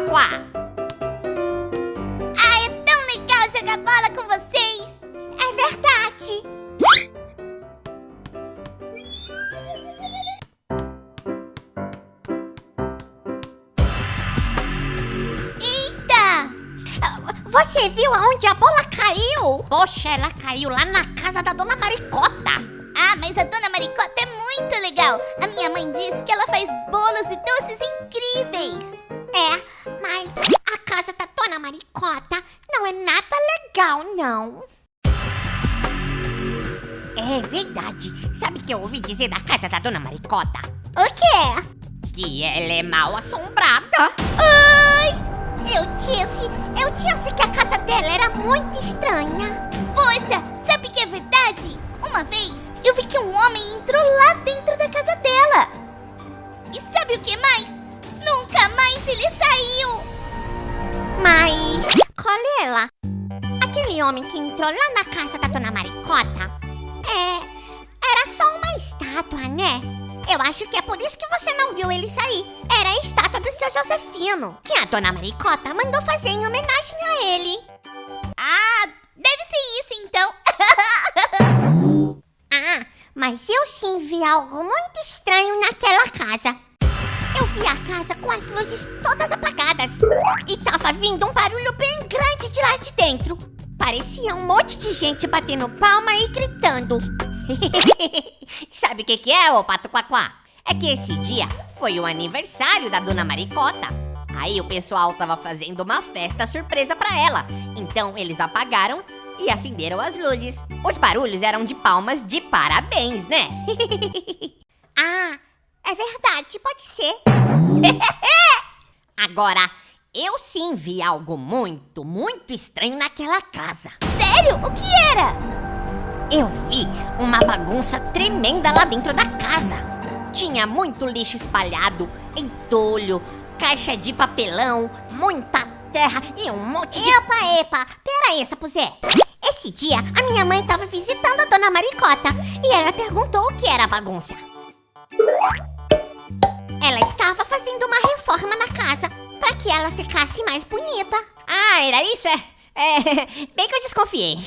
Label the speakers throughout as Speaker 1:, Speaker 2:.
Speaker 1: Quá.
Speaker 2: Ah, é tão legal jogar bola com vocês! É verdade! Eita! Você viu aonde a bola caiu?
Speaker 1: Poxa, ela caiu lá na casa da Dona Maricota.
Speaker 2: Ah, mas a Dona Maricota é muito legal! A minha mãe disse que ela faz bolos e doces incríveis! É, mas a casa da Dona Maricota não é nada legal, não.
Speaker 1: É verdade. Sabe o que eu ouvi dizer da casa da Dona Maricota?
Speaker 2: O quê?
Speaker 1: Que ela é mal assombrada.
Speaker 2: Ai! Eu disse que a casa dela era muito estranha. Poxa, sabe que é verdade? Uma vez eu vi que um homem entrou lá dentro da casa dela. E sabe o que mais? Nunca mais ele saiu.
Speaker 1: Mas, Colela, aquele homem que entrou lá na casa da Dona Maricota, era só uma estátua, né? Eu acho que é por isso que você não viu ele sair. Era a estátua do seu Josefino, que a Dona Maricota mandou fazer em homenagem a ele.
Speaker 2: Ah, deve ser isso então.
Speaker 1: Ah, mas eu sim vi algo muito estranho naquela casa. Eu vi a casa com as luzes todas apagadas e tava vindo um barulho bem grande de lá de dentro. Parecia um monte de gente batendo palma e gritando. Sabe o que é, ô Pato Quaquá? É que esse dia foi o aniversário da Dona Maricota. Aí o pessoal tava fazendo uma festa surpresa pra ela. Então eles apagaram e acenderam as luzes. Os barulhos eram de palmas de parabéns, né?
Speaker 2: Ah, é verdade, pode ser.
Speaker 1: Agora, eu sim vi algo muito, muito estranho naquela casa.
Speaker 2: Sério? O que era?
Speaker 1: Eu vi uma bagunça tremenda lá dentro da casa. Tinha muito lixo espalhado, entulho, caixa de papelão, muita terra e um monte de...
Speaker 2: Epa, pera aí, Sapuzé.
Speaker 1: Esse dia, a minha mãe estava visitando a Dona Maricota e ela perguntou o que era bagunça. Ela estava fazendo uma reforma na casa para que ela ficasse mais bonita. Ah, era isso? Bem que eu desconfiei.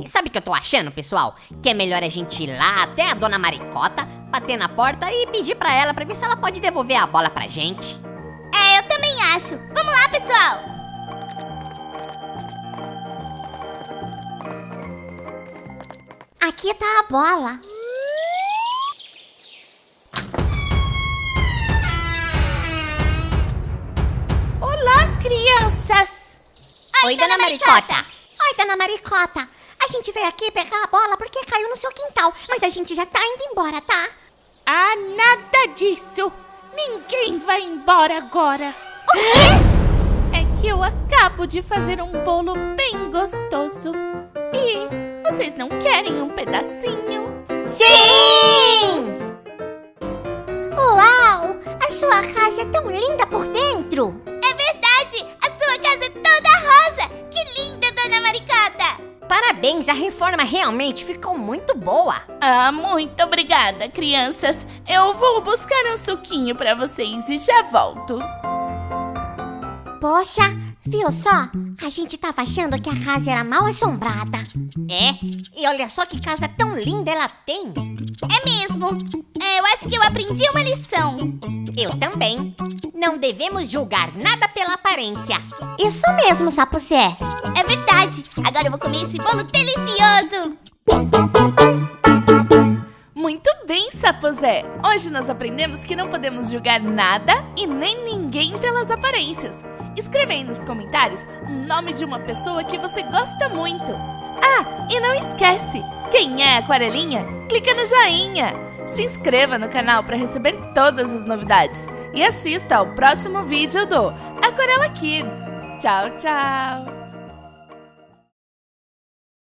Speaker 1: Sabe o que eu tô achando, pessoal? Que é melhor a gente ir lá até a Dona Maricota, bater na porta e pedir pra ela pra ver se ela pode devolver a bola pra gente.
Speaker 2: É, eu também acho. Vamos lá, pessoal.
Speaker 1: Aqui tá a bola.
Speaker 2: Olá, crianças.
Speaker 1: Oi, Dona Maricota. Oi, Dona Maricota. A gente veio aqui pegar a bola porque caiu no seu quintal, mas a gente já tá indo embora, tá?
Speaker 3: Ah, nada disso. Ninguém vai embora agora.
Speaker 2: O quê?
Speaker 3: É que eu acabo de fazer um bolo bem gostoso. E vocês não querem um pedacinho?
Speaker 1: Sim! Uau! A sua casa é tão linda por dentro!
Speaker 2: É verdade! A sua casa é toda rosa! Que linda, Dona Maricota!
Speaker 1: Parabéns, a reforma realmente ficou muito boa!
Speaker 3: Ah, muito obrigada, crianças. Eu vou buscar um suquinho pra vocês e já volto.
Speaker 1: Poxa, viu só? A gente tava achando que a casa era mal assombrada. E olha só que casa tão linda ela tem.
Speaker 2: É mesmo. Eu acho que eu aprendi uma lição.
Speaker 1: Eu também. Não devemos julgar nada pela aparência.
Speaker 2: Isso mesmo, Sapuzé. É verdade. Agora eu vou comer esse bolo delicioso.
Speaker 3: Muito bem, Sapozé! Hoje nós aprendemos que não podemos julgar nada e nem ninguém pelas aparências. Escreva aí nos comentários o nome de uma pessoa que você gosta muito. Ah, e não esquece! Quem é Aquarelinha? Clica no joinha! Se inscreva no canal para receber todas as novidades. E assista ao próximo vídeo do Aquarela Kids. Tchau, tchau!